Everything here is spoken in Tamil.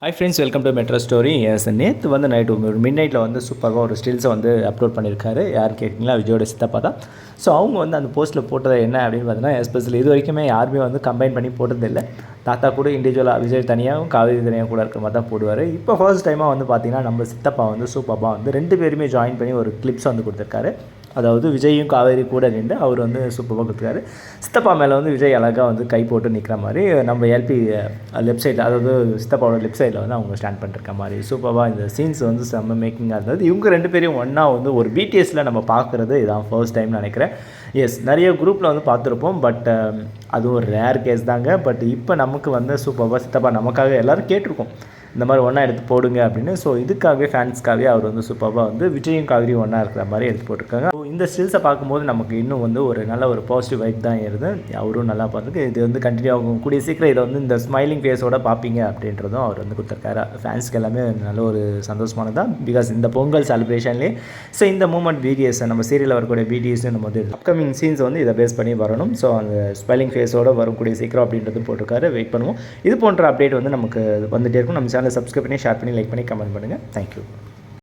Hi friends, welcome to metro story. Yes, நேற்று வந்து நைட்டு ஒரு மிட் நைட்டில் வந்து சூப்பராக ஒரு ஸ்டில்ஸை வந்து அப்லோட் பண்ணியிருக்காரு. யார் கேட்டிங்களா? விஜயோட சித்தப்பா தான். ஸோ அவங்க வந்து அந்த போஸ்ட்டில் போட்டது என்ன அப்படின்னு பார்த்தீங்கன்னா, எஸ்பெஷலி இது வரைக்குமே யாருமே வந்து கம்பைன் பண்ணி போட்டதில்லை. தாத்தா கூட இண்டிவிஜுவலாக விஜய் தனியாகவும் காவேரி தனியாக கூட இருக்கிற மாதிரி தான் போடுவார். இப்போ ஃபர்ஸ்ட் டைமாக வந்து பார்த்தீங்கன்னா நம்ம சித்தப்பா வந்து சூப்பராக வந்து 2 பேருமே ஜாயின் பண்ணி ஒரு கிளிப்ஸ் வந்து கொடுத்துருக்காரு. அதாவது விஜயும் காவேரி கூட நின்று அவர் வந்து சூப்பராக கொடுத்துருக்காரு. சித்தப்பா மேலே வந்து விஜய் அழகாக வந்து கை போட்டு நிற்கிற மாதிரி நம்ம எல்பி லெஃப்ட் சைடில், அதாவது சித்தப்பாவோட லெஃப்ட் சைடில் வந்து அவங்க ஸ்டாண்ட் பண்ணிருக்க மாதிரி சூப்பராக இந்த சீன்ஸ் வந்து செம்ம மேக்கிங்காக இருந்தது. இவங்க 2 பேரையும் ஒன்றா வந்து ஒரு பிடிஎஸில் நம்ம பார்க்குறது இதான் ஃபர்ஸ்ட் டைம்னு நினைக்கிறேன். எஸ், நிறைய குரூப்பில் வந்து பார்த்துருப்போம். பட் அதுவும் ஒரு ரேர் கேஸ் தாங்க. பட் இப்போ நமக்கு வந்து சூப்பராக சித்தப்பா நமக்காக எல்லோரும் கேட்டிருக்கோம், இந்த மாதிரி ஒன்றா எடுத்து போடுங்க அப்படின்னு. ஸோ இதுக்காகவே ஃபேன்ஸ்க்காகவே அவர் வந்து சூப்பராக வந்து விஜயும் காவிரியும் ஒன்றா இருக்கிற மாதிரி எடுத்து போட்டிருக்காங்க. ஸோ இந்த ஸ்டில்ஸை பார்க்கும்போது நமக்கு இன்னும் வந்து ஒரு நல்ல ஒரு பாசிட்டிவ் வைப் தான் ஏறுது. அவரும் நல்லா பார்த்துருக்கு. இது வந்து கண்டினியூ ஆகும், கூடிய சீக்கிரம் இதை வந்து இந்த ஸ்மைலிங் ஃபேஸோட பார்ப்பீங்க அப்படின்றதும் அவர் வந்து கொடுத்துருக்காரு. ஃபேன்ஸ்க்கு எல்லாமே நல்ல ஒரு சந்தோஷமானதான். பிகாஸ் இந்த பொங்கல் செலிப்ரேஷன்லேயே ஸோ இந்த மூமெண்ட் பிடிஎஸ் நம்ம சீரியலில் வரக்கூடிய பிடிஎஸ் நம்ம வந்து அப்கமிங் சீன்ஸ் வந்து இதை பேஸ் பண்ணி வரணும். ஸோ அந்த ஸ்மைலிங் ஃபேஸோட வரக்கூடிய சீக்கிரம் அப்படின்றது போட்டிருக்காரு. வெயிட் பண்ணுவோம். இது போன்ற அப்டேட் வந்து நமக்கு வந்துகிட்டே இருக்கும். நம்ம சேனலை சப்ஸ்கிரைப் பண்ணி, ஷேர் பண்ணி, லைக் பண்ணி, கமெண்ட் பண்ணுங்கள். தேங்க்யூ.